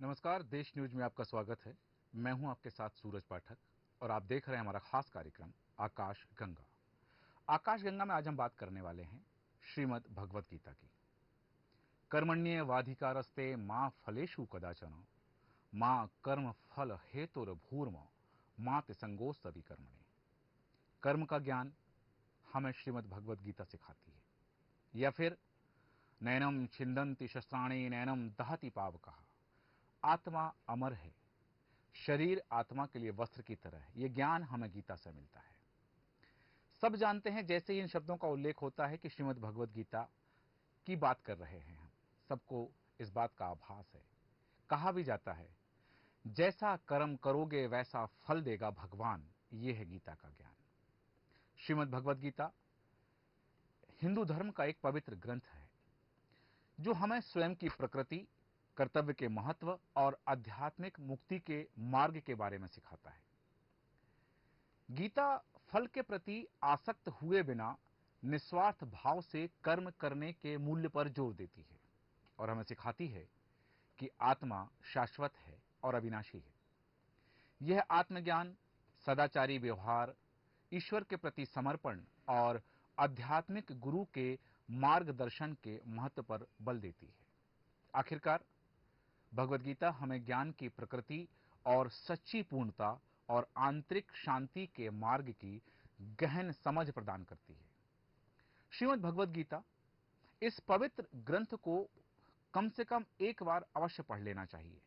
नमस्कार, देश न्यूज में आपका स्वागत है। मैं हूं आपके साथ सूरज पाठक और आप देख रहे हैं हमारा खास कार्यक्रम आकाश गंगा। आकाश गंगा में आज हम बात करने वाले हैं श्रीमद् भगवत गीता की। कर्मण्येवाधिकारस्ते मां फलेषु कदाचन मां कर्म फल हेतुर्भूर्म मां संगोस्तवि कर्मणे। कर्म का ज्ञान हमें श्रीमद् भगवत गीता सिखाती है। या फिर नैनम छिंदन्ति शस्त्राणि नैनम दहति पावकः। आत्मा अमर है, शरीर आत्मा के लिए वस्त्र की तरह है। यह ज्ञान हमें गीता से मिलता है। सब जानते हैं, जैसे ही इन शब्दों का उल्लेख होता है कि श्रीमद् भगवत गीता की बात कर रहे हैं हम, सबको इस बात का आभास है। कहा भी जाता है, जैसा कर्म करोगे वैसा फल देगा भगवान। यह है गीता का ज्ञान। श्रीमद् भगवत गीता हिंदू धर्म का एक पवित्र ग्रंथ है जो हमें स्वयं की प्रकृति, कर्तव्य के महत्व और आध्यात्मिक मुक्ति के मार्ग के बारे में सिखाता है। गीता फल के प्रति आसक्त हुए बिना निस्वार्थ भाव से कर्म करने के मूल्य पर जोर देती है और हमें सिखाती है कि आत्मा शाश्वत है और अविनाशी है। यह आत्मज्ञान, सदाचारी व्यवहार, ईश्वर के प्रति समर्पण और आध्यात्मिक गुरु के मार्गदर्शन के महत्व पर बल देती है। आखिरकार भगवत गीता हमें ज्ञान की प्रकृति और सच्ची पूर्णता और आंतरिक शांति के मार्ग की गहन समझ प्रदान करती है। श्रीमद् भगवत गीता, इस पवित्र ग्रंथ को कम से कम एक बार अवश्य पढ़ लेना चाहिए।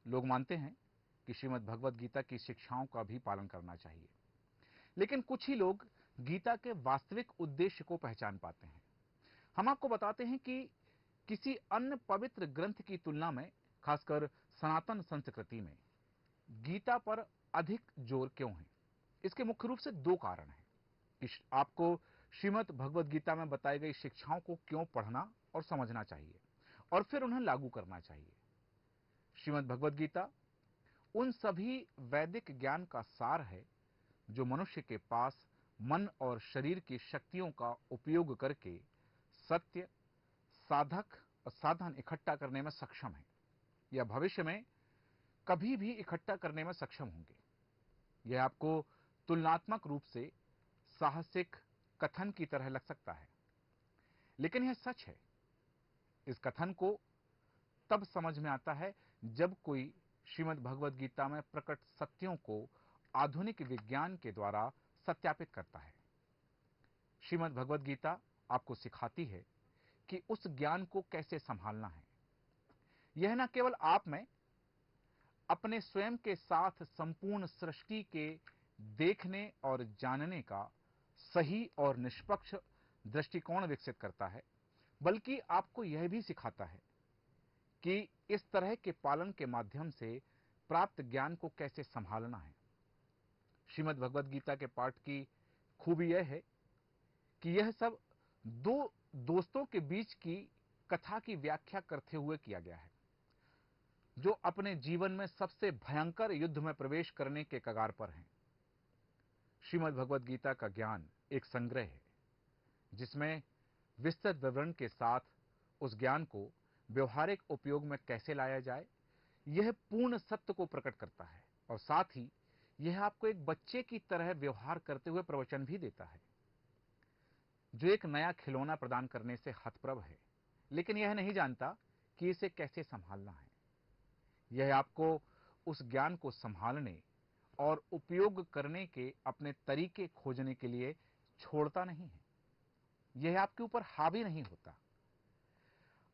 लोग मानते हैं कि श्रीमद् भगवत गीता की शिक्षाओं का भी पालन करना चाहिए, लेकिन कुछ ही लोग गीता के वास्तविक उद्देश्य को पहचान पाते हैं। हम आपको बताते हैं कि किसी अन्य पवित्र ग्रंथ की तुलना में, खासकर सनातन संस्कृति में, गीता पर अधिक जोर क्यों है। इसके मुख्य रूप से दो कारण हैं कि आपको श्रीमद् भगवत गीता में बताई गई शिक्षाओं को क्यों पढ़ना और समझना चाहिए और फिर उन्हें लागू करना चाहिए। श्रीमद् भगवत गीता उन सभी वैदिक ज्ञान का सार है जो मनुष्य के पास मन और शरीर की शक्तियों का उपयोग करके सत्य, साधक और साधन इकट्ठा करने में सक्षम है या भविष्य में कभी भी इकट्ठा करने में सक्षम होंगे। यह आपको तुलनात्मक रूप से साहसिक कथन की तरह लग सकता है, लेकिन यह सच है। इस कथन को तब समझ में आता है जब कोई श्रीमद् भगवत गीता में प्रकट सत्यों को आधुनिक विज्ञान के द्वारा सत्यापित करता है। श्रीमद् भगवत गीता आपको सिखाती है कि उस ज्ञान को कैसे संभालना है। यह न केवल आप में अपने स्वयं के साथ संपूर्ण सृष्टि के देखने और जानने का सही और निष्पक्ष दृष्टिकोण विकसित करता है, बल्कि आपको यह भी सिखाता है कि इस तरह के पालन के माध्यम से प्राप्त ज्ञान को कैसे संभालना है। श्रीमद् भगवत गीता के पाठ की खूबी यह है कि यह सब दो दोस्तों के बीच की कथा की व्याख्या करते हुए किया गया है जो अपने जीवन में सबसे भयंकर युद्ध में प्रवेश करने के कगार पर हैं। श्रीमद् भगवत गीता का ज्ञान एक संग्रह है जिसमें विस्तृत विवरण के साथ उस ज्ञान को व्यवहारिक उपयोग में कैसे लाया जाए, यह पूर्ण सत्य को प्रकट करता है और साथ ही यह आपको एक बच्चे की तरह व्यवहार करते हुए प्रवचन भी देता है जो एक नया खिलौना प्रदान करने से हतप्रभ है, लेकिन यह नहीं जानता कि इसे कैसे संभालना है। यह आपको उस ज्ञान को संभालने और उपयोग करने के अपने तरीके खोजने के लिए छोड़ता नहीं है। यह आपके ऊपर हावी नहीं होता।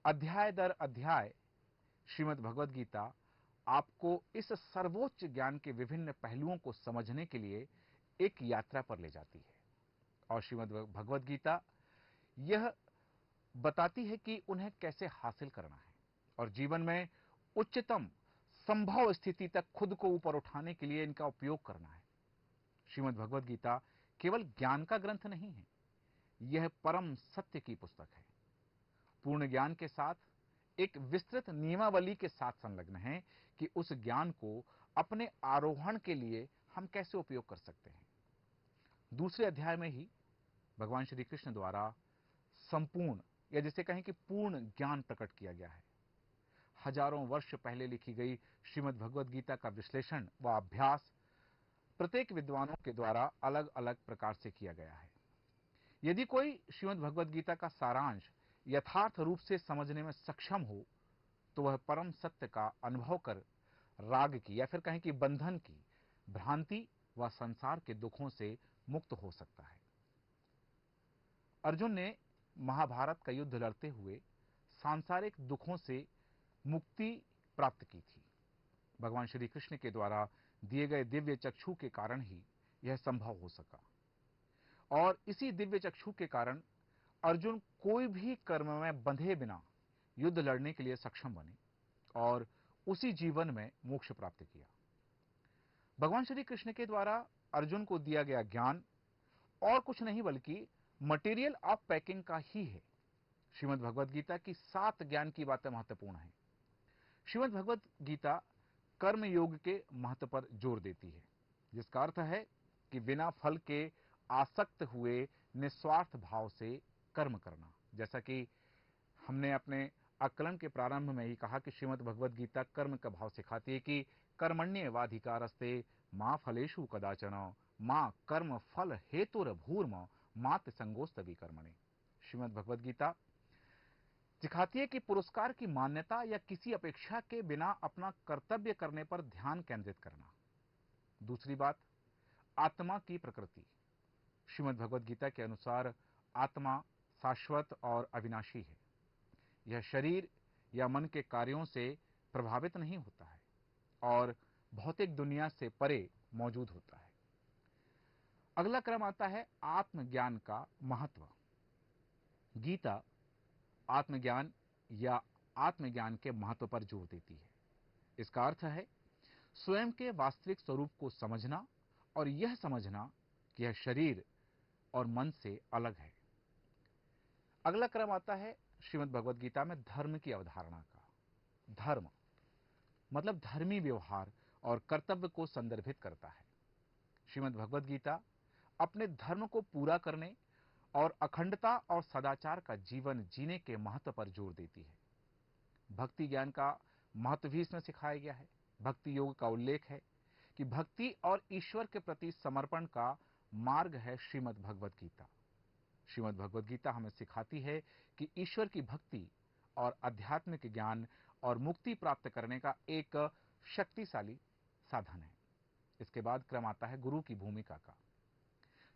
अध्याय दर अध्याय श्रीमद् भगवत गीता आपको इस सर्वोच्च ज्ञान के विभिन्न पहलुओं को समझने के लिए एक यात्रा पर ले जाती है और श्रीमद् भगवत गीता यह बताती है कि उन्हें कैसे हासिल करना है और जीवन में उच्चतम संभव स्थिति तक खुद को ऊपर उठाने के लिए इनका उपयोग करना है। श्रीमद् भगवत गीता केवल ज्ञान का ग्रंथ नहीं है, यह परम सत्य की पुस्तक है। पूर्ण ज्ञान के साथ एक विस्तृत नियमावली के साथ संलग्न है कि उस ज्ञान को अपने आरोहण के लिए हम कैसे उपयोग कर सकते हैं। दूसरे अध्याय में ही भगवान श्री कृष्ण द्वारा संपूर्ण या जिसे कहें कि पूर्ण ज्ञान प्रकट किया गया है। हजारों वर्ष पहले लिखी गई श्रीमद् भगवद गीता का विश्लेषण व अभ्यास प्रत्येक विद्वानों के द्वारा अलग अलग प्रकार से किया गया है। यदि कोई श्रीमद् भगवद गीता का सारांश यथार्थ रूप से समझने में सक्षम हो तो वह परम सत्य का अनुभव कर राग की या फिर कहें कि बंधन की, भ्रांति व संसार के दुखों से मुक्त हो सकता है। अर्जुन ने महाभारत का युद्ध लड़ते हुए सांसारिक दुखों से मुक्ति प्राप्त की थी। भगवान श्री कृष्ण के द्वारा दिए गए दिव्य चक्षु के कारण ही यह संभव हो सका और इसी दिव्य चक्षु के कारण अर्जुन कोई भी कर्म में बंधे बिना युद्ध लड़ने के लिए सक्षम बने और उसी जीवन में मोक्ष प्राप्त किया। भगवान श्री कृष्ण के द्वारा अर्जुन को दिया गया ज्ञान और कुछ नहीं बल्कि मटेरियल ऑफ पैकिंग का ही है। श्रीमद् भगवद गीता की 7 ज्ञान की बातें महत्वपूर्ण हैं। श्रीमद् भगवद गीता कर्म योग के महत्व पर जोर देती है, जिसका अर्थ है कि बिना फल के आसक्त हुए निस्वार्थ भाव से कर्म करना। जैसा कि हमने अपने आकलन के प्रारंभ में ही कहा कि श्रीमद् भगवद गीता कर्म का भाव सिखाती है कि कर्मण्येवाधिकारस्ते मा फलेषु कदाचन मां कर्म फल हेतुर्भूर्म मात संगोस्तवी कर्मणि। श्रीमद् भगवद गीता सिखाती है कि पुरस्कार की मान्यता या किसी अपेक्षा के बिना अपना कर्तव्य करने पर ध्यान केंद्रित करना। दूसरी बात, आत्मा की प्रकृति। श्रीमद् भगवद गीता के अनुसार आत्मा शाश्वत और अविनाशी है। यह शरीर या मन के कार्यों से प्रभावित नहीं होता है और भौतिक दुनिया से परे मौजूद होता है। अगला क्रम आता है आत्मज्ञान का महत्व। गीता आत्मज्ञान या आत्मज्ञान के महत्व पर जोर देती है। इसका अर्थ है स्वयं के वास्तविक स्वरूप को समझना और यह समझना कि यह शरीर और मन से अलग है। अगला क्रम आता है श्रीमद् भगवद गीता में धर्म की अवधारणा का। धर्म मतलब धर्मी व्यवहार और कर्तव्य को संदर्भित करता है। श्रीमद् भगवद गीता अपने धर्म को पूरा करने और अखंडता और सदाचार का जीवन जीने के महत्व पर जोर देती है। भक्ति ज्ञान का महत्व भी इसमें सिखाया गया है। भक्ति योग का उल्लेख है कि भक्ति और ईश्वर के प्रति समर्पण का मार्ग है श्रीमद् भगवद गीता। श्रीमद् भगवद गीता हमें सिखाती है कि ईश्वर की भक्ति और आध्यात्मिक ज्ञान और मुक्ति प्राप्त करने का एक शक्तिशाली साधन है। इसके बाद क्रम आता है गुरु की भूमिका का।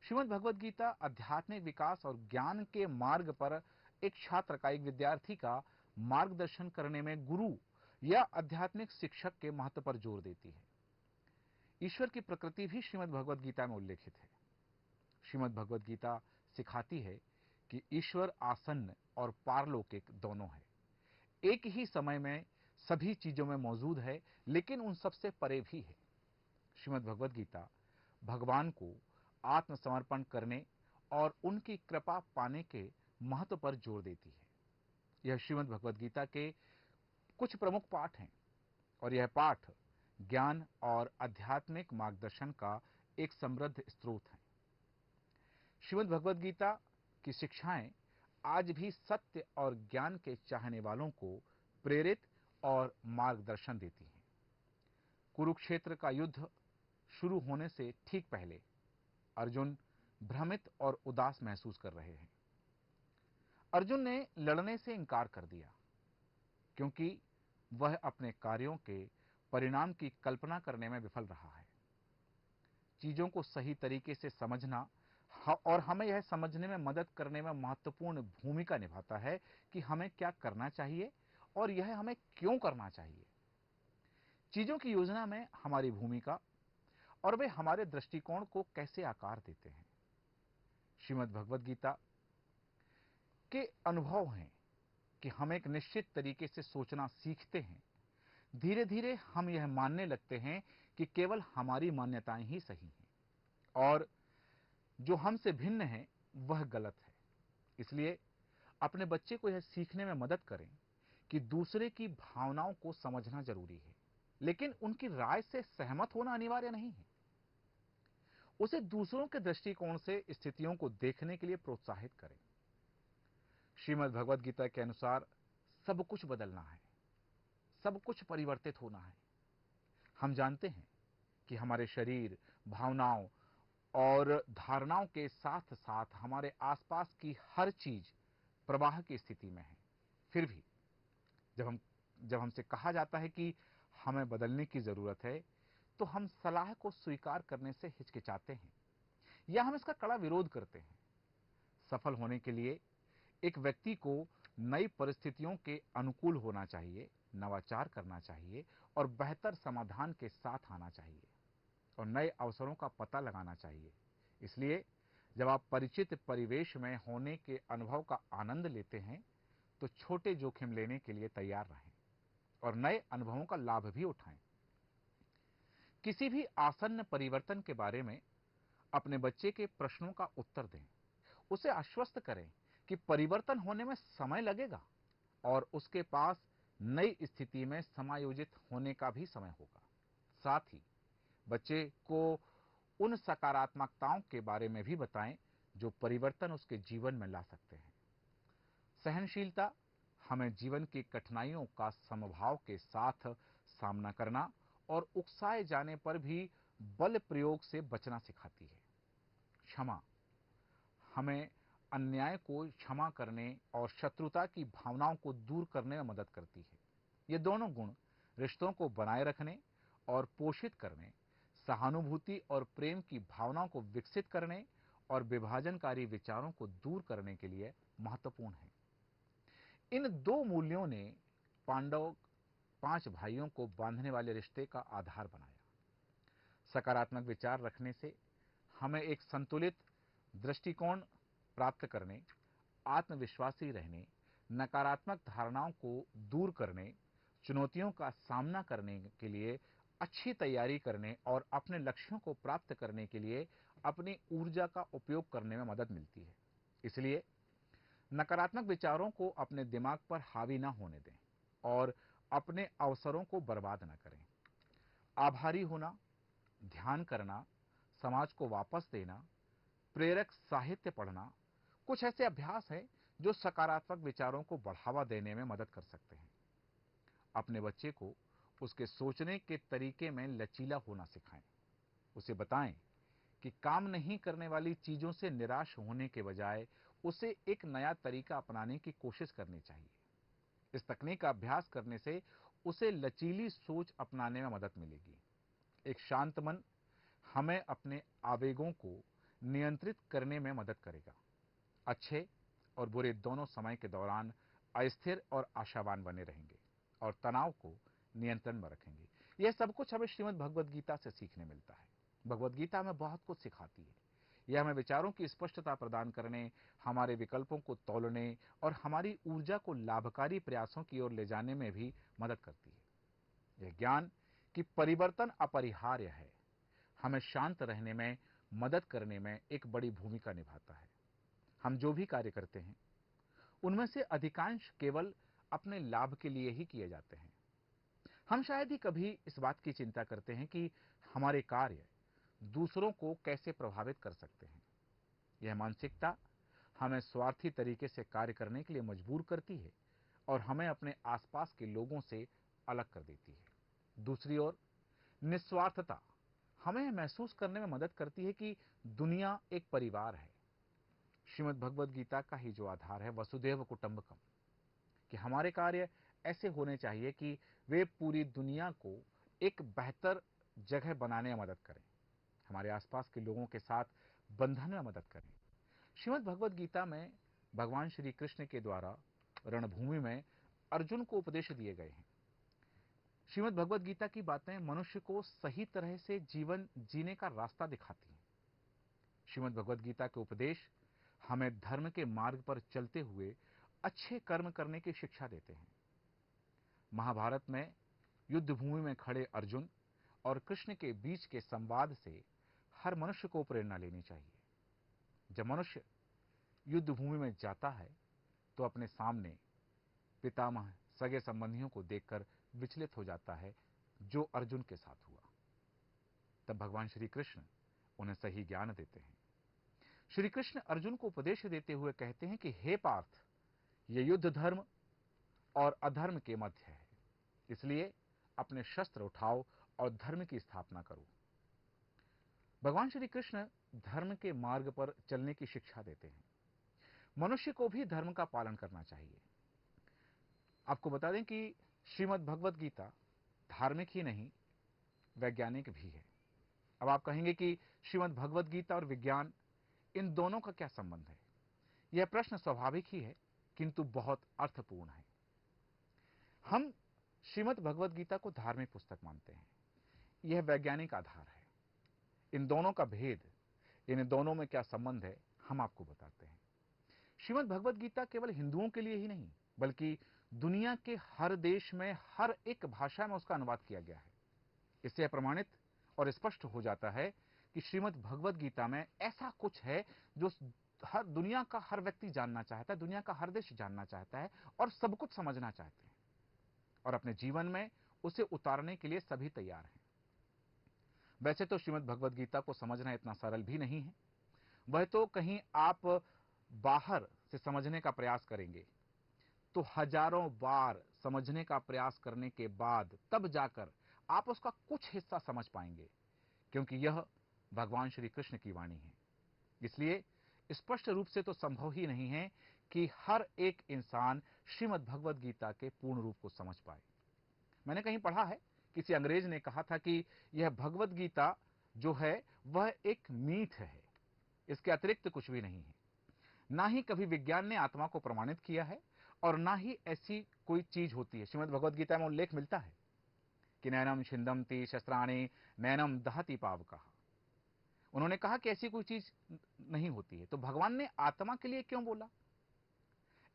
श्रीमद् भगवद गीता आध्यात्मिक विकास और ज्ञान के मार्ग पर एक छात्र का, एक विद्यार्थी का मार्गदर्शन करने में गुरु या आध्यात्मिक शिक्षक के महत्व पर जोर देती है। ईश्वर की प्रकृति भी श्रीमद् भगवद गीता में उल्लेखित है। श्रीमद् भगवद गीता सिखाती है कि ईश्वर आसन्न और पारलौकिक दोनों है। एक ही समय में सभी चीजों में मौजूद है, लेकिन उन सबसे परे भी है। श्रीमद् भगवद गीता भगवान को आत्मसमर्पण करने और उनकी कृपा पाने के महत्व पर जोर देती है। यह श्रीमद् भगवद गीता के कुछ प्रमुख पाठ हैं और यह पाठ ज्ञान और आध्यात्मिक मार्गदर्शन का एक समृद्ध स्रोत है। श्रीमद् भगवद गीता की शिक्षाएं आज भी सत्य और ज्ञान के चाहने वालों को प्रेरित और मार्गदर्शन देती हैं। कुरुक्षेत्र का युद्ध शुरू होने से ठीक पहले अर्जुन भ्रमित और उदास महसूस कर रहे हैं। अर्जुन ने लड़ने से इनकार कर दिया क्योंकि वह अपने कार्यों के परिणाम की कल्पना करने में विफल रहा है। चीजों को सही तरीके से समझना और हमें यह समझने में मदद करने में महत्वपूर्ण भूमिका निभाता है कि हमें क्या करना चाहिए और यह हमें क्यों करना चाहिए। चीजों की योजना में हमारी भूमिका और वे हमारे दृष्टिकोण को कैसे आकार देते हैं। श्रीमद् भगवद गीता के अनुभव हैं कि हम एक निश्चित तरीके से सोचना सीखते हैं। धीरे धीरे हम यह मानने लगते हैं कि केवल हमारी मान्यताएं ही सही हैं और जो हमसे भिन्न है वह गलत है। इसलिए अपने बच्चे को यह सीखने में मदद करें कि दूसरे की भावनाओं को समझना जरूरी है, लेकिन उनकी राय से सहमत होना अनिवार्य नहीं है। उसे दूसरों के दृष्टिकोण से स्थितियों को देखने के लिए प्रोत्साहित करें। श्रीमद् भगवद गीता के अनुसार सब कुछ बदलना है, सब कुछ परिवर्तित होना है। हम जानते हैं कि हमारे शरीर, भावनाओं और धारणाओं के साथ साथ हमारे आसपास की हर चीज प्रवाह की स्थिति में है। फिर भी जब हमसे कहा जाता है कि हमें बदलने की जरूरत है, तो हम सलाह को स्वीकार करने से हिचकिचाते हैं या हम इसका कड़ा विरोध करते हैं। सफल होने के लिए एक व्यक्ति को नई परिस्थितियों के अनुकूल होना चाहिए, नवाचार करना चाहिए और बेहतर समाधान के साथ आना चाहिए और नए अवसरों का पता लगाना चाहिए। इसलिए जब आप परिचित परिवेश में होने के अनुभव का आनंद लेते हैं, तो छोटे जोखिम लेने के लिए तैयार रहें और नए अनुभवों का लाभ भी उठाएं। किसी भी आसन्न परिवर्तन के बारे में अपने बच्चे के प्रश्नों का उत्तर दें। उसे आश्वस्त करें कि परिवर्तन होने में समय लगेगा और उसके पास नई स्थिति में समायोजित होने का भी समय होगा। साथ ही बच्चे को उन सकारात्मकताओं के बारे में भी बताएं जो परिवर्तन उसके जीवन में ला सकते हैं। सहनशीलता हमें जीवन की कठिनाइयों का समभाव के साथ सामना करना और उकसाए जाने पर भी बल प्रयोग से बचना सिखाती है। क्षमा हमें अन्याय को क्षमा करने और शत्रुता की भावनाओं को दूर करने में मदद करती है। ये दोनों गुण रिश्तों को बनाए रखने और पोषित करने, सहानुभूति और प्रेम की भावनाओं को विकसित करने और विभाजनकारी विचारों को दूर करने के लिए महत्वपूर्ण है। इन दो मूल्यों ने पांडव 5 भाइयों को बांधने वाले रिश्ते का आधार बनाया। सकारात्मक विचार रखने से हमें एक संतुलित दृष्टिकोण प्राप्त करने, आत्मविश्वासी रहने, नकारात्मक धारणाओं को दूर करने, चुनौतियों का सामना करने के लिए अच्छी तैयारी करने और अपने लक्ष्यों को प्राप्त करने के लिए अपनी ऊर्जा का उपयोग करने में मदद मिलती है। इसलिए नकारात्मक विचारों को अपने दिमाग पर हावी ना होने दें और अपने अवसरों को बर्बाद न करें। आभारी होना, ध्यान करना, समाज को वापस देना, प्रेरक साहित्य पढ़ना कुछ ऐसे अभ्यास हैं जो सकारात्मक विचारों को बढ़ावा देने में मदद कर सकते हैं। अपने बच्चे को उसके सोचने के तरीके में लचीला होना सिखाएं। उसे बताएं कि काम नहीं करने वाली चीजों से निराश होने के बजाय उसे एक नया तरीका अपनाने की कोशिश करनी चाहिए। इस तकनीक का अभ्यास करने से उसे लचीली सोच अपनाने में मदद मिलेगी। एक शांत मन हमें अपने आवेगों को नियंत्रित करने में मदद करेगा। अच्छे और बुरे दोनों समय के दौरान अस्थिर और आशावान बने रहेंगे और तनाव को नियंत्रण में रखेंगे। यह सब कुछ हमें श्रीमद् भगवद गीता से सीखने मिलता है। भगवद गीता हमें बहुत कुछ सिखाती है। यह हमें विचारों की स्पष्टता प्रदान करने, हमारे विकल्पों को तौलने और हमारी ऊर्जा को लाभकारी प्रयासों की ओर ले जाने में भी मदद करती है। यह ज्ञान कि परिवर्तन अपरिहार्य है, हमें शांत रहने में मदद करने में एक बड़ी भूमिका निभाता है। हम जो भी कार्य करते हैं उनमें से अधिकांश केवल अपने लाभ के लिए ही किए जाते हैं। हम शायद ही कभी इस बात की चिंता करते हैं कि हमारे कार्य दूसरों को कैसे प्रभावित कर सकते हैं। यह मानसिकता हमें स्वार्थी तरीके से कार्य करने के लिए मजबूर करती है और हमें अपने आसपास के लोगों से अलग कर देती है। दूसरी ओर निस्वार्थता हमें यह महसूस करने में मदद करती है कि दुनिया एक परिवार है। श्रीमद् भगवद गीता का ही जो आधार है वसुदेव कुटुंबकम, कि हमारे कार्य ऐसे होने चाहिए कि वे पूरी दुनिया को एक बेहतर जगह बनाने में मदद करें, हमारे आसपास के लोगों के साथ बंधन में मदद करें। श्रीमद् भगवद गीता में भगवान श्री कृष्ण के द्वारा रणभूमि में अर्जुन को उपदेश दिए गए हैं। श्रीमद् भगवद गीता की बातें मनुष्य को सही तरह से जीवन जीने का रास्ता दिखाती हैं। श्रीमद् भगवद गीता के उपदेश हमें धर्म के मार्ग पर चलते हुए अच्छे कर्म करने की शिक्षा देते हैं। महाभारत में युद्ध भूमि में खड़े अर्जुन और कृष्ण के बीच के संवाद से हर मनुष्य को प्रेरणा लेनी चाहिए। जब मनुष्य युद्ध भूमि में जाता है तो अपने सामने पितामह, सगे संबंधियों को देखकर विचलित हो जाता है, जो अर्जुन के साथ हुआ। तब भगवान श्री कृष्ण उन्हें सही ज्ञान देते हैं। श्री कृष्ण अर्जुन को उपदेश देते हुए कहते हैं कि हे पार्थ, ये युद्ध धर्म और अधर्म के मध्य है। इसलिए अपने शस्त्र उठाओ और धर्म की स्थापना करो। भगवान श्री कृष्ण धर्म के मार्ग पर चलने की शिक्षा देते हैं। मनुष्य को भी धर्म का पालन करना चाहिए। आपको बता दें कि श्रीमद् भगवत गीता धार्मिक ही नहीं, वैज्ञानिक भी है। अब आप कहेंगे कि श्रीमद् भगवत गीता और विज्ञान, इन दोनों का क्या संबंध है? यह प्रश्न स्वाभाविक ही है, किंतु बहुत अर्थपूर्ण है। हम श्रीमद् भगवत गीता को धार्मिक पुस्तक मानते हैं, यह वैज्ञानिक आधार है। इन दोनों का भेद, इन दोनों में क्या संबंध है, हम आपको बताते हैं। श्रीमद् भगवत गीता केवल हिंदुओं के लिए ही नहीं, बल्कि दुनिया के हर देश में हर एक भाषा में उसका अनुवाद किया गया है। इससे यह प्रमाणित और स्पष्ट हो जाता है कि श्रीमद् भगवत गीता में ऐसा कुछ है जो हर दुनिया का हर व्यक्ति जानना चाहता है, दुनिया का हर देश जानना चाहता है और सब कुछ समझना चाहते हैं, और अपने जीवन में उसे उतारने के लिए सभी तैयार हैं। वैसे तो श्रीमद् भगवत गीता को समझना इतना सरल भी नहीं है। वह तो कहीं आप बाहर से समझने का प्रयास करेंगे तो हजारों बार समझने का प्रयास करने के बाद तब जाकर आप उसका कुछ हिस्सा समझ पाएंगे, क्योंकि यह भगवान श्री कृष्ण की वाणी है। इसलिए स्पष्ट रूप से तो संभव ही नहीं है कि हर एक इंसान श्रीमद् भगवत गीता के पूर्ण रूप को समझ पाए। मैंने कहीं पढ़ा है, किसी अंग्रेज ने कहा था कि यह भगवत गीता जो है वह एक मीथ है, इसके अतिरिक्त कुछ भी नहीं है। ना ही कभी विज्ञान ने आत्मा को प्रमाणित किया है और ना ही ऐसी कोई चीज होती है। श्रीमद् भगवत गीता में उल्लेख मिलता है कि नैनम छिंदमति शस्त्राणि नैनम दहति पावकः। उन्होंने कहा कि ऐसी कोई चीज नहीं होती है, तो भगवान ने आत्मा के लिए क्यों बोला?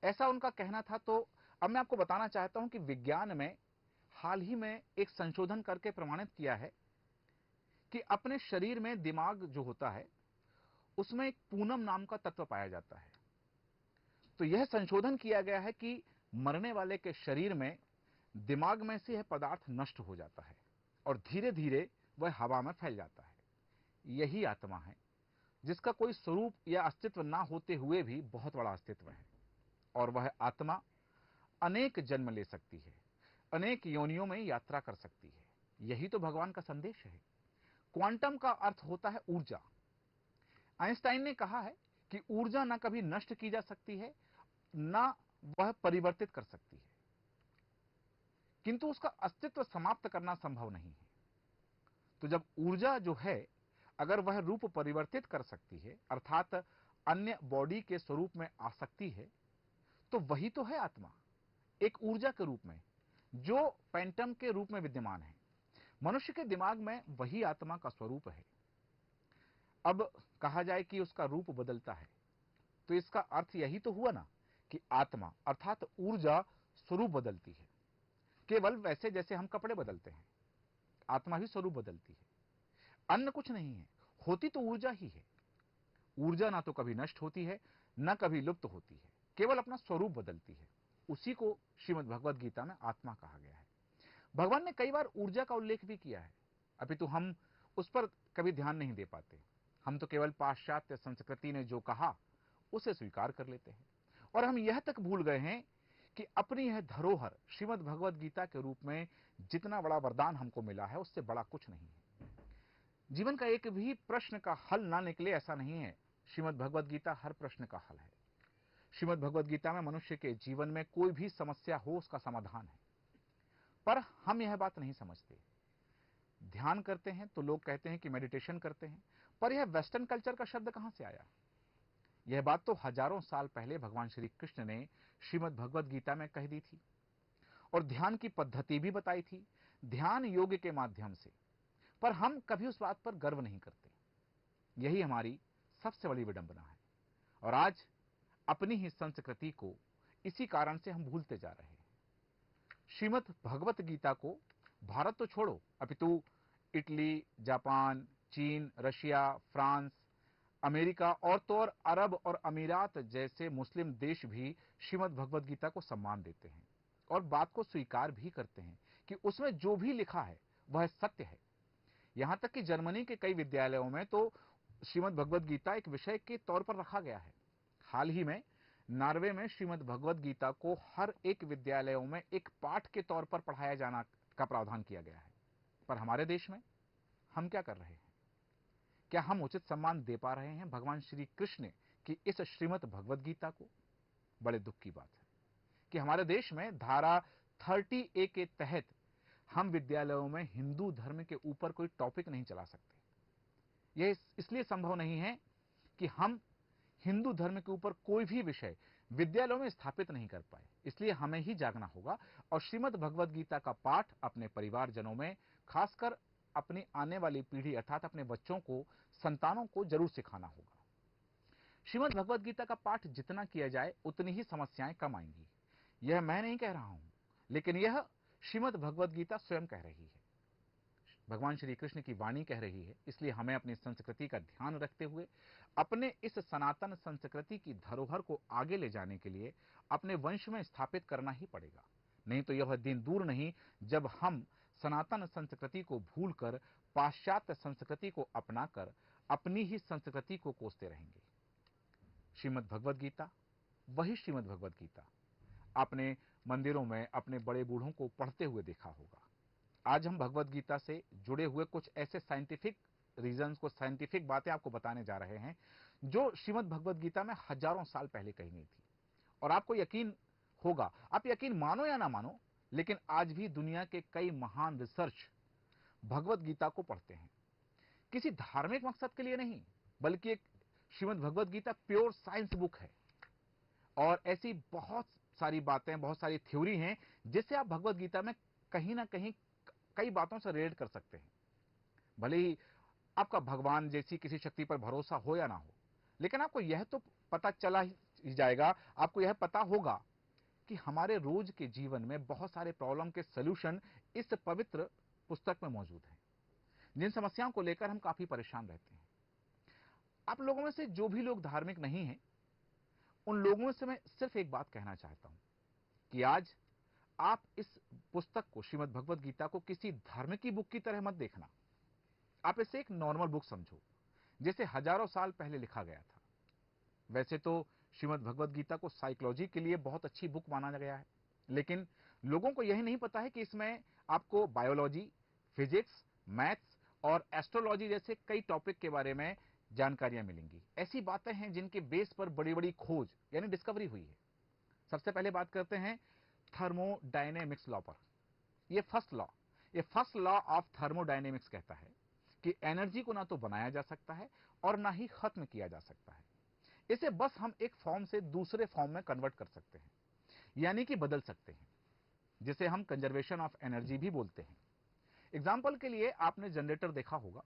ऐसा उनका कहना था। तो अब मैं आपको बताना चाहता हूं कि विज्ञान में हाल ही में एक संशोधन करके प्रमाणित किया है कि अपने शरीर में दिमाग जो होता है उसमें एक पूनम नाम का तत्व पाया जाता है। तो यह संशोधन किया गया है कि मरने वाले के शरीर में दिमाग में से यह पदार्थ नष्ट हो जाता है और धीरे धीरे वह हवा में फैल जाता है। यही आत्मा है, जिसका कोई स्वरूप या अस्तित्व ना होते हुए भी बहुत बड़ा अस्तित्व है, और वह आत्मा अनेक जन्म ले सकती है, अनेक योनियों में यात्रा कर सकती है। यही तो भगवान का संदेश है। क्वांटम का अर्थ होता है ऊर्जा। आइंस्टाइन ने कहा है कि ऊर्जा ना कभी नष्ट की जा सकती है, ना वह परिवर्तित कर सकती है, किंतु उसका अस्तित्व समाप्त करना संभव नहीं है। तो जब ऊर्जा जो है अगर वह रूप परिवर्तित कर सकती है, अर्थात अन्य बॉडी के स्वरूप में आ सकती है, तो वही तो है आत्मा, एक ऊर्जा के रूप में जो पैंटम के रूप में विद्यमान है। मनुष्य के दिमाग में वही आत्मा का स्वरूप है। अब कहा जाए कि उसका रूप बदलता है, तो इसका अर्थ यही तो हुआ ना कि आत्मा अर्थात ऊर्जा स्वरूप बदलती है, केवल वैसे जैसे हम कपड़े बदलते हैं। आत्मा भी स्वरूप बदलती है, अन्य कुछ नहीं है। होती तो ऊर्जा ही है। ऊर्जा ना तो कभी नष्ट होती है, ना कभी लुप्त होती है, केवल अपना स्वरूप बदलती है। उसी को श्रीमद् भगवत गीता में आत्मा कहा गया है। भगवान ने कई बार ऊर्जा का उल्लेख भी किया है, अपितु हम उस पर कभी ध्यान नहीं दे पाते। हम तो केवल पाश्चात्य संस्कृति ने जो कहा उसे स्वीकार कर लेते हैं, और हम यह तक भूल गए हैं कि अपनी यह धरोहर श्रीमद् भगवत गीता के रूप में जितना बड़ा वरदान हमको मिला है, उससे बड़ा कुछ नहीं है। जीवन का एक भी प्रश्न का हल ना निकले ऐसा नहीं है। श्रीमद् भगवत गीता हर प्रश्न का हल है। श्रीमद् भगवत गीता में मनुष्य के जीवन में कोई भी समस्या हो उसका समाधान है, पर हम यह बात नहीं समझते। ध्यान करते हैं तो लोग कहते हैं कि मेडिटेशन करते हैं, पर यह वेस्टर्न कल्चर का शब्द कहां से आया? यह बात तो हजारों साल पहले भगवान श्री कृष्ण ने श्रीमद् भगवत गीता में कह दी थी, और ध्यान की पद्धति भी बताई थी, ध्यान योग के माध्यम से। पर हम कभी उस बात पर गर्व नहीं करते। यही हमारी सबसे बड़ी विडंबना है, और आज अपनी ही संस्कृति को इसी कारण से हम भूलते जा रहे हैं। श्रीमद् भगवत गीता को भारत तो छोड़ो, अपितु इटली, जापान, चीन, रशिया, फ्रांस, अमेरिका और तो और अरब और अमीरात जैसे मुस्लिम देश भी श्रीमद् भगवत गीता को सम्मान देते हैं और बात को स्वीकार भी करते हैं कि उसमें जो भी लिखा है वह सत्य है। यहां तक कि जर्मनी के कई विद्यालयों में तो श्रीमद् भगवत गीता एक विषय के तौर पर रखा गया है। हाल ही में नॉर्वे में श्रीमद् भगवद गीता को हर एक विद्यालयों में एक पाठ के तौर पर पढ़ाया जाना का प्रावधान किया गया है। पर हमारे देश में हम क्या कर रहे हैं? क्या हम उचित सम्मान दे पा रहे हैं भगवान श्री कृष्ण की इस श्रीमद् भगवद गीता को? बड़े दुख की बात है कि हमारे देश में धारा 30A के तहत हम विद्यालयों में हिंदू धर्म के ऊपर कोई टॉपिक नहीं चला सकते। यह इसलिए संभव नहीं है कि हम हिंदू धर्म के ऊपर कोई भी विषय विद्यालयों में स्थापित नहीं कर पाए। इसलिए हमें ही जागना होगा और श्रीमद् भगवद गीता का पाठ अपने परिवारजनों में, खासकर अपनी आने वाली पीढ़ी अर्थात अपने बच्चों को, संतानों को जरूर सिखाना होगा। श्रीमद् भगवद गीता का पाठ जितना किया जाए उतनी ही समस्याएं कम आएंगी। यह मैं नहीं कह रहा हूं, लेकिन यह श्रीमद् भगवद गीता स्वयं कह रही है। भगवान श्री कृष्ण की वाणी कह रही है। इसलिए हमें अपनी संस्कृति का ध्यान रखते हुए अपने इस सनातन संस्कृति की धरोहर को आगे ले जाने के लिए अपने वंश में स्थापित करना ही पड़ेगा। नहीं तो यह दिन दूर नहीं जब हम सनातन संस्कृति को भूलकर पाश्चात्य संस्कृति को अपनाकर अपनी ही संस्कृति को कोसते रहेंगे। श्रीमद् भगवद गीता वही श्रीमद् भगवद गीता आपने मंदिरों में अपने बड़े बूढ़ों को पढ़ते हुए देखा होगा। आज हम भगवद गीता से जुड़े हुए कुछ ऐसे साइंटिफिक रीजंस को, साइंटिफिक बातें आपको बताने जा रहे हैं जो श्रीमद् भगवद गीता में हजारों साल पहले कही गई थी। और आपको यकीन होगा, आप यकीन मानो या ना मानो, लेकिन आज भी दुनिया के कई महान रिसर्च भगवद गीता को पढ़ते हैं। किसी धार्मिक मकसद के लिए नहीं, बल्कि एक Shrimad Bhagavad Gita pure science book है। और ऐसी बहुत सारी बातें, बहुत सारी थ्योरी हैं जिससे आप भगवद गीता में कहीं ना कहीं कई बातों से रिलेट कर सकते हैं। भले ही आपका भगवान जैसी किसी शक्ति पर भरोसा हो या ना हो, लेकिन आपको यह तो पता चला ही जाएगा, आपको यह पता होगा कि हमारे रोज के जीवन में बहुत सारे प्रॉब्लम के सॉल्यूशन इस पवित्र पुस्तक में मौजूद हैं, जिन समस्याओं को लेकर हम काफी परेशान रहते हैं। आप लोगों में से जो भी लोग धार्मिक नहीं हैं, उन लोगों से मैं सिर्फ एक बात कहना चाहता हूं कि आज आप इस पुस्तक को, श्रीमद् भगवद गीता को, किसी धर्म की बुक की तरह मत देखना। आप इसे एक नॉर्मल बुक समझो, जिसे हजारों साल पहले लिखा गया था। वैसे तो श्रीमद् भगवद गीता को साइकोलॉजी के लिए बहुत अच्छी बुक माना गया है, लेकिन लोगों को यही नहीं पता है कि इसमें आपको बायोलॉजी, फिजिक्स, मैथ्स और एस्ट्रोलॉजी जैसे कई टॉपिक के बारे में जानकारियां मिलेंगी। ऐसी बातें हैं जिनके बेस पर बड़ी बड़ी खोज यानी डिस्कवरी हुई है। सबसे पहले बात करते हैं थर्मोडायनेमिक्स लॉ पर। ये फर्स्ट लॉ ऑफ थर्मोडायनेमिक्स कहता है कि एनर्जी को ना तो बनाया जा सकता है और ना ही खत्म किया जा सकता है। इसे बस हम एक फॉर्म से दूसरे फॉर्म में कन्वर्ट कर सकते हैं, यानी कि बदल सकते हैं, जिसे हम कंजर्वेशन ऑफ एनर्जी भी बोलते हैं। एग्जाम्पल के लिए आपने जनरेटर देखा होगा,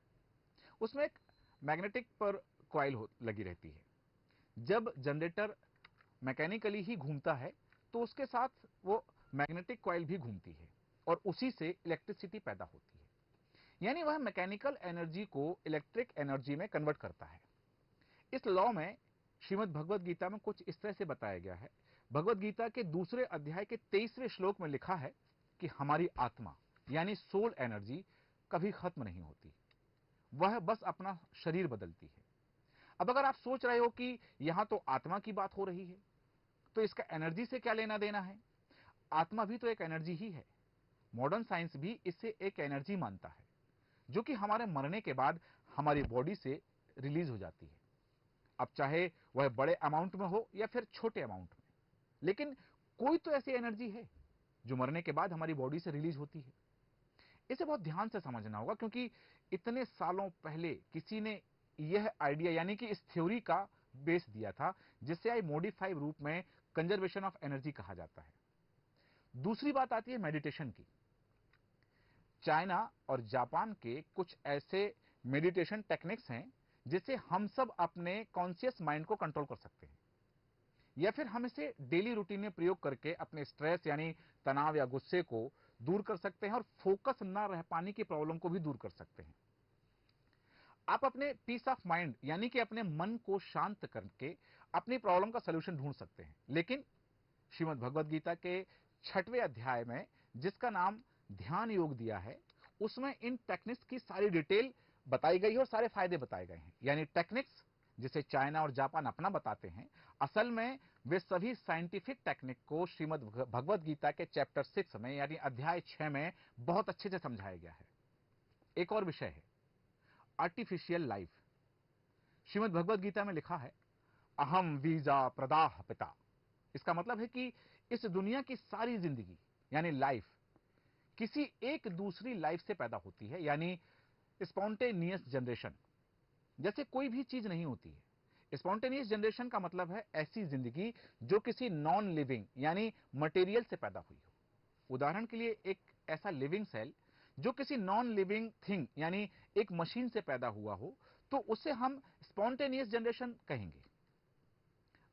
उसमें एक मैग्नेटिक पर कॉइल लगी रहती है। जब जनरेटर मैकेनिकली ही घूमता है तो उसके साथ वो मैग्नेटिक कॉइल भी घूमती है और उसी से इलेक्ट्रिसिटी पैदा होती है, यानी वह मैकेनिकल एनर्जी को इलेक्ट्रिक एनर्जी में कन्वर्ट करता है। इस लॉ में श्रीमद् भगवद गीता में कुछ इस तरह से बताया गया है। भगवद गीता के दूसरे अध्याय के 23वें श्लोक में लिखा है कि हमारी आत्मा यानी सोल एनर्जी कभी खत्म नहीं होती, वह बस अपना शरीर बदलती है। अब अगर आप सोच रहे हो कि यहां तो आत्मा की बात हो रही है, तो इसका एनर्जी से क्या लेना देना है? आत्मा भी तो एक एनर्जी ही है। मॉडर्न साइंस भी इसे एक एनर्जी मानता है, जो कि हमारे मरने के बाद हमारी बॉडी से रिलीज हो जाती है। अब चाहे वह बड़े अमाउंट में हो या फिर छोटे अमाउंट में, लेकिन कोई तो ऐसी एनर्जी है जो मरने के बाद हमारी बॉडी से रिलीज होती है। इसे बहुत ध्यान से समझना होगा, क्योंकि इतने सालों पहले किसी ने यह आइडिया यानी कि इस थ्योरी का बेस दिया था, जिसे आई मॉडिफाई रूप में कंजर्वेशन ऑफ एनर्जी कहा जाता है। दूसरी बात आती है मेडिटेशन की। चाइना और जापान के कुछ ऐसे मेडिटेशन टेक्निक्स हैं जिससे हम सब अपने कॉन्शियस माइंड को कंट्रोल कर सकते हैं, या फिर हम इसे डेली रूटीन में प्रयोग करके अपने स्ट्रेस यानी तनाव या गुस्से को दूर कर सकते हैं और फोकस ना रह पाने की प्रॉब्लम को भी दूर कर सकते हैं। आप अपने पीस ऑफ माइंड यानी कि अपने मन को शांत करके अपनी प्रॉब्लम का सलूशन ढूंढ सकते हैं। लेकिन श्रीमद् भगवद गीता के 6वें अध्याय में, जिसका नाम ध्यान योग दिया है, उसमें इन टेक्निक्स की सारी डिटेल बताई गई है और सारे फायदे बताए गए हैं। यानी टेक्निक्स जिसे चाइना और जापान अपना बताते हैं, असल में वे सभी साइंटिफिक टेक्निक को श्रीमद् भगवद गीता के चैप्टर 6 में यानी अध्याय 6 में बहुत अच्छे से समझाया गया है। एक और विषय है आर्टिफिशियल लाइफ। श्रीमद् भगवद गीता में लिखा है, अहम वीजा प्रदाह पिता। इसका मतलब है कि इस दुनिया की सारी जिंदगी यानी लाइफ किसी एक दूसरी लाइफ से पैदा होती है, यानी स्पॉन्टेनियस जनरेशन। जैसे कोई भी चीज नहीं होती है। स्पॉन्टेनियस जनरेशन का मतलब है ऐसी जिंदगी जो किसी नॉन लिविंग यानी मटेरियल से पैदा हुई हो। उदाहरण के लिए एक ऐसा लिविंग सेल जो किसी नॉन लिविंग थिंग यानी एक मशीन से पैदा हुआ हो, तो उसे हम स्पॉन्टेनियस जनरेशन कहेंगे।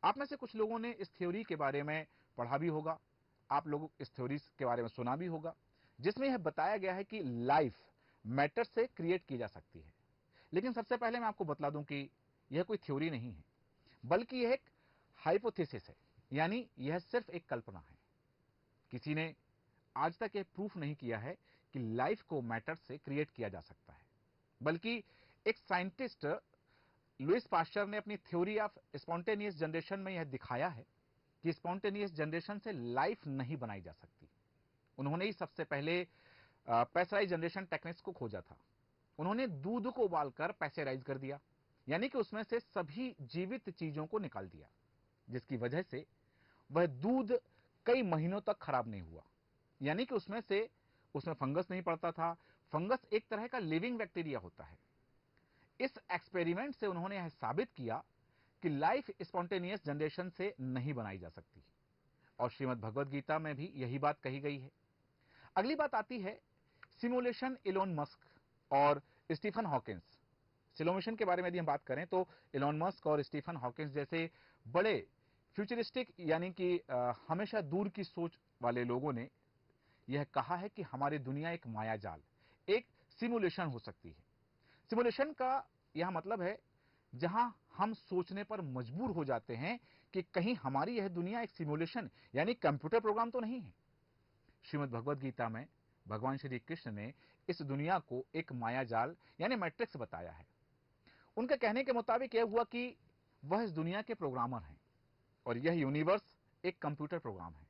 आप में से कुछ लोगों ने इस थ्योरी के बारे में पढ़ा भी होगा, आप लोगों इस थ्योरी के बारे में सुना भी होगा, जिसमें यह बताया गया है कि लाइफ मैटर से क्रिएट की जा सकती है। लेकिन सबसे पहले मैं आपको बतला दूं कि यह कोई थ्योरी नहीं है, बल्कि यह एक हाइपोथेसिस है, यानी यह सिर्फ एक कल्पना है। किसी ने आज तक यह प्रूफ नहीं किया है कि लाइफ को मैटर से क्रिएट किया जा सकता है, बल्कि एक साइंटिस्ट लुइस पास्चर ने अपनी थ्योरी ऑफ स्पॉन्टेनियस जनरेशन में यह दिखाया है कि स्पॉन्टेनियस जनरेशन से लाइफ नहीं बनाई जा सकती। उन्होंने ही सबसे पहले पैस्चराइज जनरेशन टेक्निक्स को खोजा था। उन्होंने दूध को उबालकर पैस्चराइज कर दिया, यानी कि उसमें से सभी जीवित चीजों को निकाल दिया, जिसकी वजह से वह दूध कई महीनों तक खराब नहीं हुआ, यानी कि उसमें फंगस नहीं पड़ता था। फंगस एक तरह का लिविंग बैक्टीरिया होता है। इस एक्सपेरिमेंट से उन्होंने यह साबित किया कि लाइफ स्पॉन्टेनियस जनरेशन से नहीं बनाई जा सकती, और श्रीमद् भगवद गीता में भी यही बात कही गई है। अगली बात आती है सिमुलेशन। इलोन मस्क और स्टीफन हॉकिंस। सिमुलेशन के बारे में यदि हम बात करें तो इलोन मस्क और स्टीफन हॉकिंस जैसे बड़े फ्यूचरिस्टिक यानी कि हमेशा दूर की सोच वाले लोगों ने यह कहा है कि हमारी दुनिया एक मायाजाल, एक सिमुलेशन हो सकती है। सिमुलेशन का यह मतलब है जहां हम सोचने पर मजबूर हो जाते हैं कि कहीं हमारी यह दुनिया एक सिमुलेशन यानी कंप्यूटर प्रोग्राम तो नहीं है। श्रीमद् भगवद गीता में भगवान श्री कृष्ण ने इस दुनिया को एक मायाजाल यानी मैट्रिक्स बताया है। उनके कहने के मुताबिक यह हुआ कि वह इस दुनिया के प्रोग्रामर हैं और यह यूनिवर्स एक कंप्यूटर प्रोग्राम है,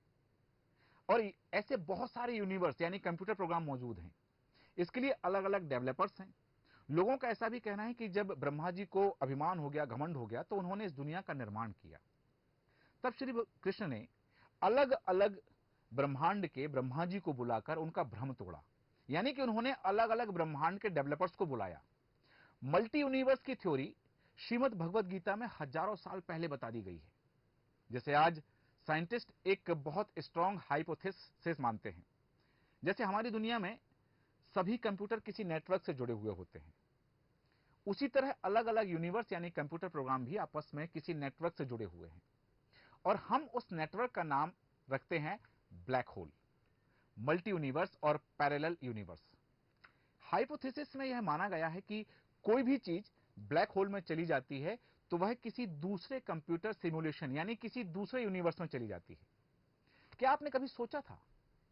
और ऐसे बहुत सारे यूनिवर्स यानी कंप्यूटर प्रोग्राम मौजूद हैं। इसके लिए अलग अलग डेवलपर्स हैं। लोगों का ऐसा भी कहना है कि जब ब्रह्मा जी को अभिमान हो गया, घमंड हो गया, तो उन्होंने इस दुनिया का निर्माण किया। तब श्री कृष्ण ने अलग अलग ब्रह्मांड के ब्रह्मा जी को बुलाकर उनका भ्रम तोड़ा, यानी कि उन्होंने अलग अलग ब्रह्मांड के डेवलपर्स को बुलाया। मल्टी यूनिवर्स की थ्योरी श्रीमद् भगवद गीता में हजारों साल पहले बता दी गई है, जिसे आज साइंटिस्ट एक बहुत स्ट्रांग हाइपोथेसिस मानते हैं। जैसे हमारी दुनिया में सभी कंप्यूटर किसी नेटवर्क से जुड़े हुए होते हैं, उसी तरह अलग अलग यूनिवर्स यानी कंप्यूटर प्रोग्राम भी आपस में किसी नेटवर्क से जुड़े हुए हैं, और हम उस नेटवर्क का नाम रखते हैं ब्लैक होल, मल्टी यूनिवर्स और पैरेलल यूनिवर्स। हाइपोथेसिस में यह माना गया है कि कोई भी चीज ब्लैक होल में चली जाती है तो वह किसी दूसरे कंप्यूटर सिमुलेशन यानी किसी दूसरे यूनिवर्स में चली जाती है। क्या आपने कभी सोचा था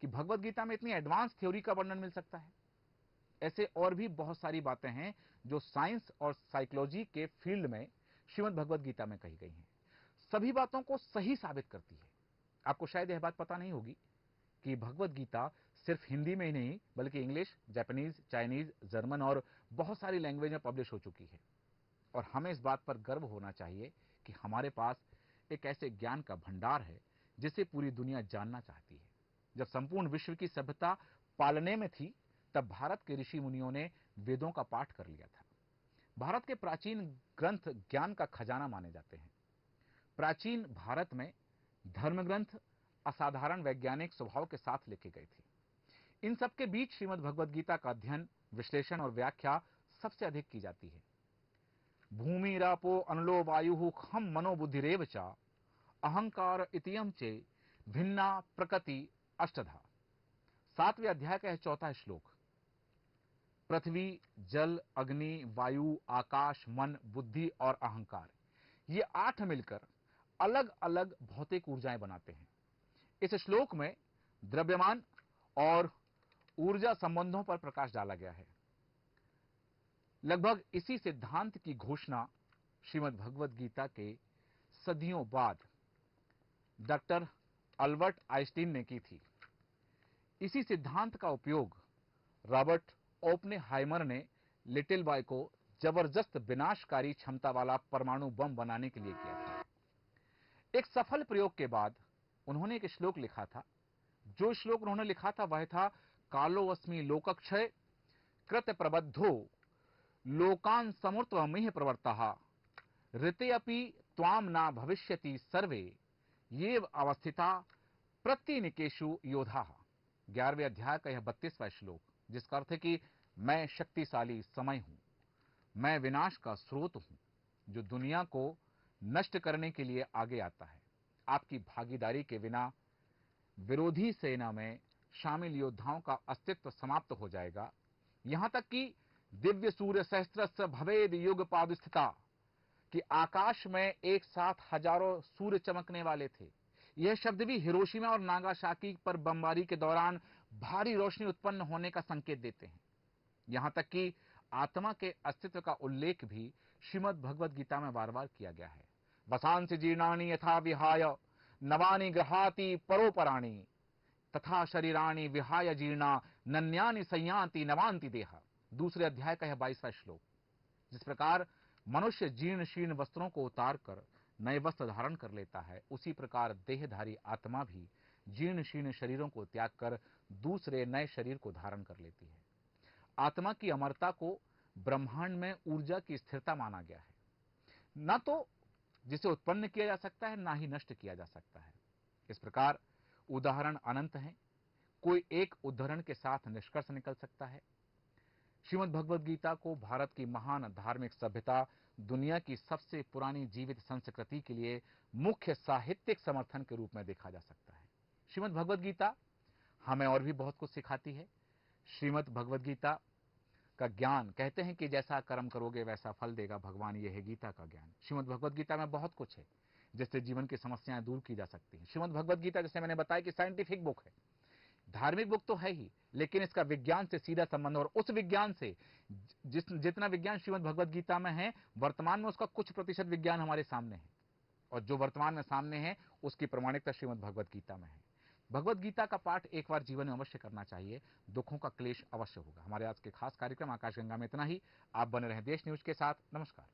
कि भगवद गीता में इतनी एडवांस थ्योरी का वर्णन मिल सकता है? ऐसे और भी बहुत सारी बातें हैं जो साइंस और साइकोलॉजी के फील्ड में श्रीमद् भगवद गीता में कही गई हैं। सभी बातों को सही साबित करती है। आपको शायद यह बात पता नहीं होगी कि भगवद गीता सिर्फ हिंदी में ही नहीं बल्कि इंग्लिश, जापानीज, चाइनीज, जर्मन और बहुत सारी लैंग्वेज में पब्लिश हो चुकी है। और हमें इस बात पर गर्व होना चाहिए कि हमारे पास एक ऐसे ज्ञान का भंडार है जिसे पूरी दुनिया जानना चाहती है। जब संपूर्ण विश्व की सभ्यता पालने में थी, तब भारत के ऋषि मुनियों ने वेदों का पाठ कर लिया था। भारत के प्राचीन ग्रंथ ज्ञान का खजाना माने जाते हैं। प्राचीन भारत में धर्म ग्रंथ असाधारण वैज्ञानिक स्वभाव के साथ लिखे गए थे। इन सबके बीच श्रीमद् भगवद गीता का अध्ययन, विश्लेषण और व्याख्या सबसे अधिक की जाती है। भूमि रापो अनलो वायु खम मनोबुद्धिरेव चा अहंकार इतियम चे भिन्ना प्रकृति अष्टधा। 7वें अध्याय का यह चौथा श्लोक। पृथ्वी, जल, अग्नि, वायु, आकाश, मन, बुद्धि और अहंकार, ये 8 मिलकर अलग अलग भौतिक ऊर्जाएं बनाते हैं। इस श्लोक में द्रव्यमान और ऊर्जा संबंधों पर प्रकाश डाला गया है। लगभग इसी सिद्धांत की घोषणा श्रीमद् भगवद गीता के सदियों बाद डॉक्टर अल्बर्ट आइंस्टीन ने की थी। इसी सिद्धांत का उपयोग रॉबर्ट ओपनहाइमर ने लिटिल बॉय को जबरदस्त विनाशकारी क्षमता वाला परमाणु बम बनाने के लिए किया था। एक सफल प्रयोग के बाद उन्होंने एक श्लोक लिखा था। जो श्लोक उन्होंने लिखा था वह था, कालो अस्मि लोकक्षय कृत प्रबद्धो लोकान समुर्त्वमिह प्रवर्तः ऋते अपि त्वाम ना भविष्यति सर्वे ये अवस्थिता प्रत्यनिकेशु योधा। 11वें अध्याय का यह 32वां श्लोक, जिसका अर्थ है कि मैं शक्तिशाली समय हूं, मैं विनाश का स्रोत हूं, जो दुनिया को नष्ट करने के लिए आगे आता है। आपकी भागीदारी के बिना विरोधी सेना में शामिल योद्धाओं का अस्तित्व समाप्त हो जाएगा। यहां तक कि दिव्य सूर्य सहस्त्रस्य भवेद युग पादस्थिता, कि आकाश में एक साथ हजारों सूर्य चमकने वाले थे। यह शब्द भी हिरोशिमा और नागासाकी पर बमबारी के दौरान भारी रोशनी उत्पन्न होने का संकेत देते हैं। यहां तक कि आत्मा के अस्तित्व का उल्लेख भी श्रीमद् भगवद गीता में बार बार किया गया है। वसांसि जीर्णानि यथा विहाय नवानि गृहाति परोपराणि तथा शरीराणि विहाय जीर्णा नन्यानि संयाति नवांति देह। दूसरे अध्याय का यह 22वां श्लोक। जिस प्रकार मनुष्य जीर्ण शीर्ण वस्त्रों को उतार कर नए वस्त्र धारण कर लेता है, उसी प्रकार देहधारी आत्मा भी जीर्ण शीर्ण शरीरों को त्याग कर दूसरे नए शरीर को धारण कर लेती है। आत्मा की अमरता को ब्रह्मांड में ऊर्जा की स्थिरता माना गया है। न तो जिसे उत्पन्न किया जा सकता है, ना ही नष्ट किया जा सकता है। इस प्रकार उदाहरण अनंत हैं। कोई एक उदाहरण के साथ निष्कर्ष निकल सकता है। श्रीमद् भगवद गीता को भारत की महान धार्मिक सभ्यता, दुनिया की सबसे पुरानी जीवित संस्कृति के लिए मुख्य साहित्यिक समर्थन के रूप में देखा जा सकता है। श्रीमद् भगवद गीता हमें और भी बहुत कुछ सिखाती है। श्रीमद् भगवद गीता का ज्ञान, कहते हैं कि जैसा कर्म करोगे वैसा फल देगा भगवान, यह है गीता का ज्ञान। श्रीमद् भगवद गीता में बहुत कुछ है जिससे जीवन की समस्याएं दूर की जा सकती हैं। श्रीमद् भगवद गीता, जैसे मैंने बताया, कि साइंटिफिक बुक है, धार्मिक बुक तो है ही, लेकिन इसका विज्ञान से सीधा संबंध, और उस विज्ञान से जितना विज्ञान श्रीमद् भगवद गीता में है, वर्तमान में उसका कुछ प्रतिशत विज्ञान हमारे सामने है, और जो वर्तमान में सामने है उसकी प्रमाणिकता श्रीमद् भगवद गीता में है। भगवद गीता का पाठ एक बार जीवन में अवश्य करना चाहिए, दुखों का क्लेश अवश्य होगा। हमारे आज के खास कार्यक्रम आकाशगंगा में इतना ही। आप बने रहें देश न्यूज के साथ। नमस्कार।